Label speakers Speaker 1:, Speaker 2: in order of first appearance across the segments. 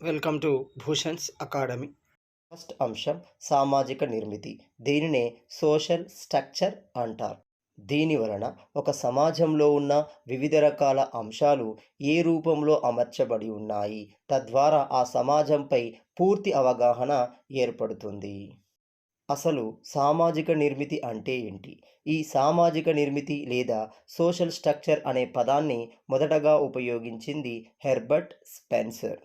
Speaker 1: Welcome to Bhushan's academy.
Speaker 2: First అంశం సామాజిక నిర్మితి. దీనినే సోషల్ స్ట్రక్చర్ అంటారు. దీని వలన ఒక సమాజంలో ఉన్న వివిధ రకాల అంశాలు ఏ రూపంలో అమర్చబడి ఉన్నాయి, తద్వారా ఆ సమాజంపై పూర్తి అవగాహన ఏర్పడుతుంది. అసలు సామాజిక నిర్మితి అంటే ఏంటి? ఈ సామాజిక నిర్మితి లేదా సోషల్ స్ట్రక్చర్ అనే పదాన్ని మొదటగా ఉపయోగించింది హెర్బర్ట్ స్పెన్సర్.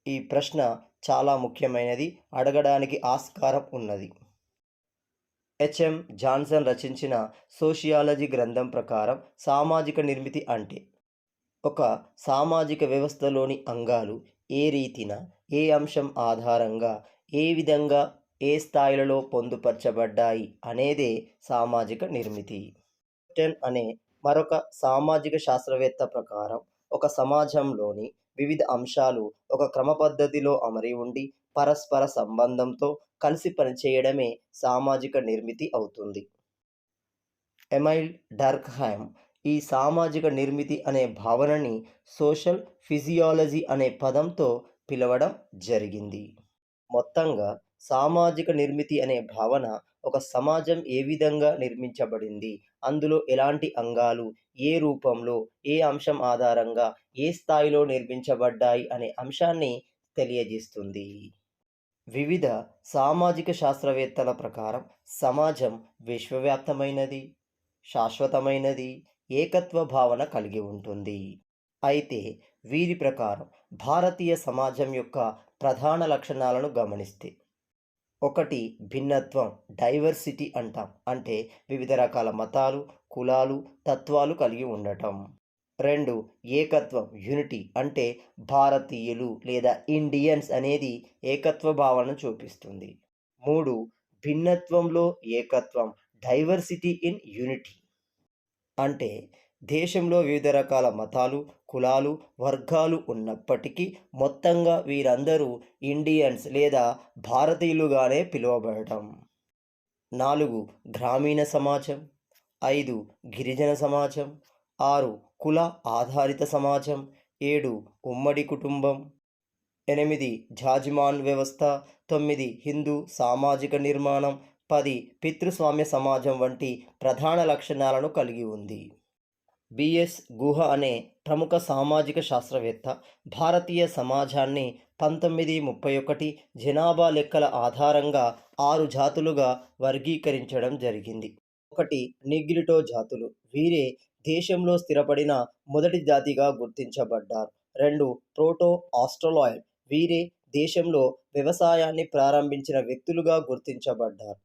Speaker 2: ఈ ప్రశ్న చాలా ముఖ్యమైనది, అడగడానికి ఆస్కారం ఉన్నది. హెచ్ఎం జాన్సన్ రచించిన సోషియాలజీ గ్రంథం ప్రకారం సామాజిక నిర్మితి అంటే ఒక సామాజిక వ్యవస్థలోని అంగాలు ఏ రీతిన, ఏ అంశం ఆధారంగా, ఏ విధంగా, ఏ స్థాయిలలో పొందుపరచబడ్డాయి అనేదే సామాజిక నిర్మితి. అనే మరొక సామాజిక శాస్త్రవేత్త ప్రకారం ఒక సమాజంలోని వివిధ అంశాలు ఒక క్రమ పద్ధతిలో అమరి ఉండి పరస్పర సంబంధంతో కలిసి పనిచేయడమే సామాజిక నిర్మితి అవుతుంది. ఎమైల్ డర్క్హైమ్ ఈ సామాజిక నిర్మితి అనే భావనని సోషల్ ఫిజియాలజీ అనే పదంతో పిలవడం జరిగింది. మొత్తంగా సామాజిక నిర్మితి అనే భావన ఒక సమాజం ఏ విధంగా నిర్మించబడింది, అందులో ఎలాంటి అంగాలు ఏ రూపంలో, ఏ అంశం ఆధారంగా, ఏ స్థాయిలో నిర్మించబడ్డాయి అనే అంశాన్ని తెలియజేస్తుంది. వివిధ సామాజిక శాస్త్రవేత్తల ప్రకారం సమాజం విశ్వవ్యాప్తమైనది, శాశ్వతమైనది, ఏకత్వ భావన కలిగి ఉంటుంది. అయితే వీరి ప్రకారం భారతీయ సమాజం యొక్క ప్రధాన లక్షణాలను గమనిస్తే, ఒకటి భిన్నత్వం, డైవర్సిటీ అంటాం. అంటే వివిధ రకాల మతాలు, కులాలు, తత్వాలు కలిగి ఉండటం. 2 ఏకత్వం, యూనిటీ. అంటే భారతీయులు లేదా ఇండియన్స్ అనేది ఏకత్వ భావనను చూపిస్తుంది. 3 భిన్నత్వంలో ఏకత్వం, డైవర్సిటీ ఇన్ యూనిటీ. అంటే దేశంలో వివిధ రకాల మతాలు, కులాలు, వర్గాలు ఉన్నప్పటికీ మొత్తంగా వీరందరూ ఇండియన్స్ లేదా భారతీయులుగానే పిలువబడటం. 4 గ్రామీణ సమాజం. 5 గిరిజన సమాజం. 6 కుల ఆధారిత సమాజం. 7 ఉమ్మడి కుటుంబం. 8 జాజిమాన్ వ్యవస్థ. 9 హిందూ సామాజిక నిర్మాణం. 10 పితృస్వామ్య సమాజం వంటి ప్రధాన లక్షణాలను కలిగి ఉంది. బిఎస్ గుహ అనే ప్రముఖ సామాజిక శాస్త్రవేత్త భారతీయ సమాజాన్ని 1931 జనాభా లెక్కల ఆధారంగా 6 జాతులుగా వర్గీకరించడం జరిగింది. 1 నిగ్రిటో జాతులు, వీరే దేశంలో స్థిరపడిన మొదటి జాతిగా గుర్తించబడ్డారు. 2 ప్రోటో ఆస్ట్రలాయిడ్, వీరే దేశంలో వ్యవసాయాన్ని ప్రారంభించిన వ్యక్తులుగా గుర్తించబడ్డారు.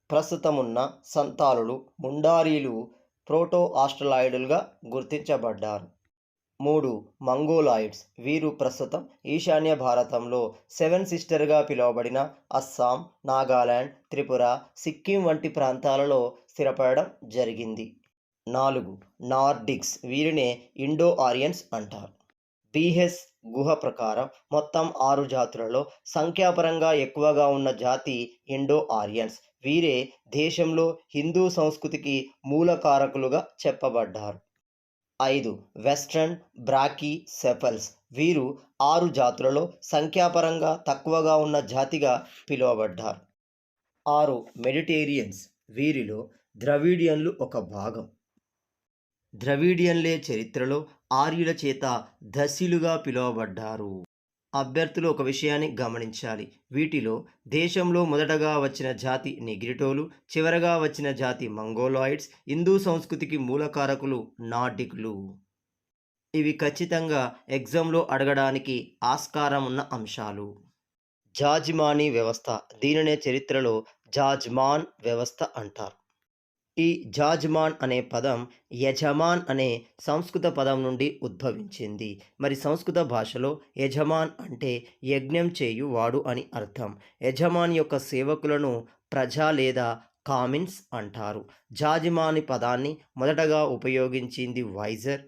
Speaker 2: ప్రస్తుతమున్న సంతాలులు, ముండారీలు ప్రోటో ఆస్ట్రలాయిడ్లుగా గుర్తించబడ్డారు. 3 మంగోలాయిడ్స్, వీరు ప్రస్తుతం ఈశాన్య భారతంలో 7 సిస్టర్గా పిలువబడిన అస్సాం, నాగాలాండ్, త్రిపుర, సిక్కిం వంటి ప్రాంతాలలో స్థిరపడడం జరిగింది. 4 నార్డిక్స్, వీరినే ఇండో ఆరియన్స్ అంటారు. బిఎస్ గుహ ప్రకారం మొత్తం 6 జాతులలో సంఖ్యాపరంగా ఎక్కువగా ఉన్న జాతి ఇండో ఆరియన్స్, వీరే దేశంలో హిందూ సంస్కృతికి మూలకారకులుగా చెప్పబడ్డారు. 5 వెస్ట్రన్ బ్రాకీ సెఫల్స్, వీరు 6 జాతులలో సంఖ్యాపరంగా తక్కువగా ఉన్న జాతిగా పిలువబడ్డారు. 6 మెడిటేరియన్స్, వీరిలో ద్రవిడియన్లు ఒక భాగం. ద్రవిడియన్లే చరిత్రలో ఆర్యుల చేత దశీలుగా పిలువబడ్డారు. అభ్యర్థులు ఒక విషయాన్ని గమనించాలి, వీటిలో దేశంలో మొదటగా వచ్చిన జాతి నిగ్రిటోలు, చివరగా వచ్చిన జాతి మంగోలాయిడ్స్, హిందూ సంస్కృతికి మూలకారకులు నార్డిక్లు. ఇవి ఖచ్చితంగా ఎగ్జామ్లో అడగడానికి ఆస్కారం ఉన్న అంశాలు. జాజిమానీ వ్యవస్థ, దీనినే చరిత్రలో జాజ్మాన్ వ్యవస్థ అంటారు. ఈ జాజ్మాన్ అనే పదం యజమాన్ అనే సంస్కృత పదం నుండి ఉద్భవించింది. మరి సంస్కృత భాషలో యజమాన్ అంటే యజ్ఞం చేయువాడు అని అర్థం. యజమాన్ యొక్క సేవకులను ప్రజ లేదా కామిన్స్ అంటారు. జాజిమాని పదాన్ని మొదటగా ఉపయోగించింది వైజర్.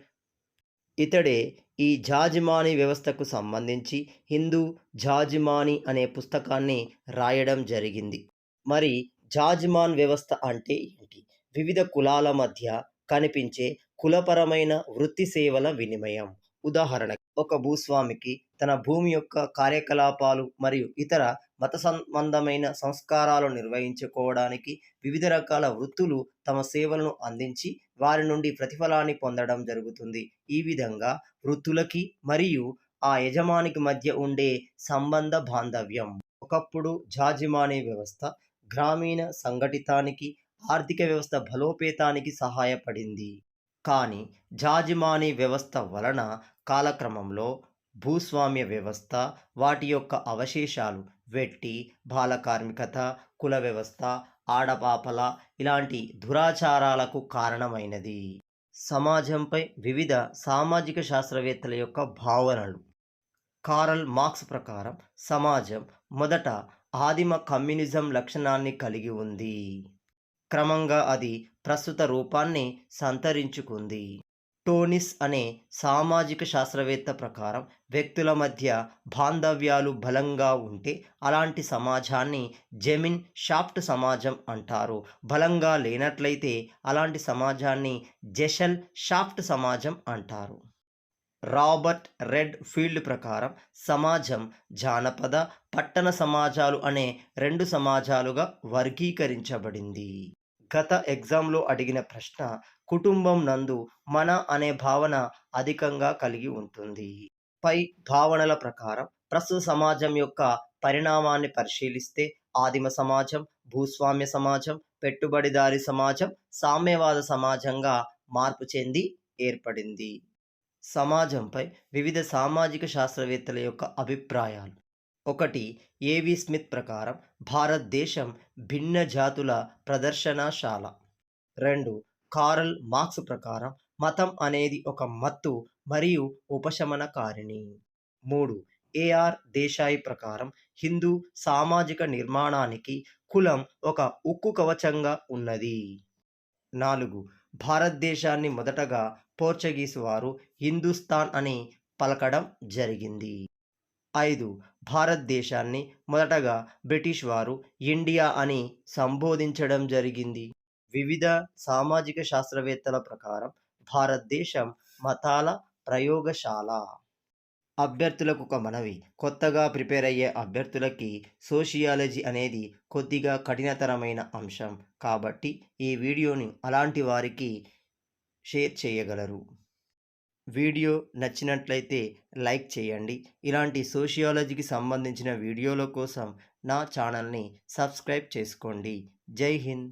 Speaker 2: ఇతడే ఈ జాజిమానీ వ్యవస్థకు సంబంధించి హిందూ జాజిమానీ అనే పుస్తకాన్ని రాయడం జరిగింది. మరి జాజిమాన్ వ్యవస్థ అంటే ఏంటి? వివిధ కులాల మధ్య కనిపించే కులపరమైన వృత్తి సేవల వినిమయం. ఉదాహరణకి ఒక భూస్వామికి తన భూమి యొక్క కార్యకలాపాలు మరియు ఇతర మత సంబంధమైన సంస్కారాలు నిర్వహించుకోవడానికి వివిధ రకాల వృత్తులు తమ సేవలను అందించి వారి నుండి ప్రతిఫలాన్ని పొందడం జరుగుతుంది. ఈ విధంగా వృత్తులకి మరియు ఆ యజమానికి మధ్య ఉండే సంబంధ బాంధవ్యం. ఒకప్పుడు జాజిమానీ వ్యవస్థ గ్రామీణ సంఘటితానికి, ఆర్థిక వ్యవస్థ బలోపేతానికి సహాయపడింది. కానీ జాజిమానీ వ్యవస్థ వలన కాలక్రమంలో భూస్వామ్య వ్యవస్థ, వాటి యొక్క అవశేషాలు వెట్టి, బాలకార్మికత, కుల వ్యవస్థ, ఆడపాపల ఇలాంటి దురాచారాలకు కారణమైనది. సమాజంపై వివిధ సామాజిక శాస్త్రవేత్తల యొక్క భావనలు. కారల్ మార్క్స్ ప్రకారం సమాజం మొదట ఆదిమ కమ్యూనిజం లక్షణాన్ని కలిగి ఉంది. క్రమంగా అది ప్రస్తుత రూపాన్ని సంతరించుకుంది. టోనిస్ అనే సామాజిక శాస్త్రవేత్త ప్రకారం వ్యక్తుల మధ్య బాంధవ్యాలు బలంగా ఉంటే అలాంటి సమాజాన్ని జెమిన్ షాఫ్ట్ సమాజం అంటారు. బలంగా లేనట్లయితే అలాంటి సమాజాన్ని జెషల్ షాఫ్ట్ సమాజం అంటారు. రాబర్ట్ రెడ్ ఫీల్డ్ ప్రకారం సమాజం జానపద, పట్టణ సమాజాలు అనే 2 సమాజాలుగా వర్గీకరించబడింది. గత ఎగ్జామ్లో అడిగిన ప్రశ్న కుటుంబం నందు మన అనే భావన అధికంగా కలిగి ఉంటుంది. పై భావనల ప్రకారం ప్రస్తుత సమాజం యొక్క పరిణామాన్ని పరిశీలిస్తే ఆదిమ సమాజం, భూస్వామ్య సమాజం, పెట్టుబడిదారీ సమాజం, సామ్యవాద సమాజంగా మార్పు చెంది ఏర్పడింది. సమాజంపై వివిధ సామాజిక శాస్త్రవేత్తల యొక్క అభిప్రాయాలు. 1. ఏవి స్మిత్ ప్రకారం భారతదేశం భిన్న జాతుల ప్రదర్శనశాల. 2. కారల్ మార్క్స్ ప్రకారం మతం అనేది ఒక మత్తు మరియు ఉపశమనకారిణి. 3. ఏఆర్ దేశాయ్ ప్రకారం హిందూ సామాజిక నిర్మాణానికి కులం ఒక ఉక్కు కవచంగా ఉన్నది. 4. భారతదేశాన్ని మొదటగా పోర్చుగీసు వారు హిందుస్థాన్ అని పలకడం జరిగింది. 5. భారతదేశాన్ని మొదటగా బ్రిటిష్ వారు ఇండియా అని సంబోధించడం జరిగింది. వివిధ సామాజిక శాస్త్రవేత్తల ప్రకారం భారతదేశం మతాల ప్రయోగశాల. అభ్యర్థులకు ఒక మనవి. కొత్తగా ప్రిపేర్ అయ్యే అభ్యర్థులకి సోషియాలజీ అనేది కొద్దిగా కఠినతరమైన అంశం. కాబట్టి ఈ వీడియోని అలాంటి వారికి షేర్ చేయగలరు. వీడియో నచ్చినట్లయితే లైక్ చేయండి. ఇలాంటి సోషియాలజీకి సంబంధించిన వీడియోల కోసం నా ఛానల్ని సబ్స్క్రైబ్ చేసుకోండి. జై హింద్.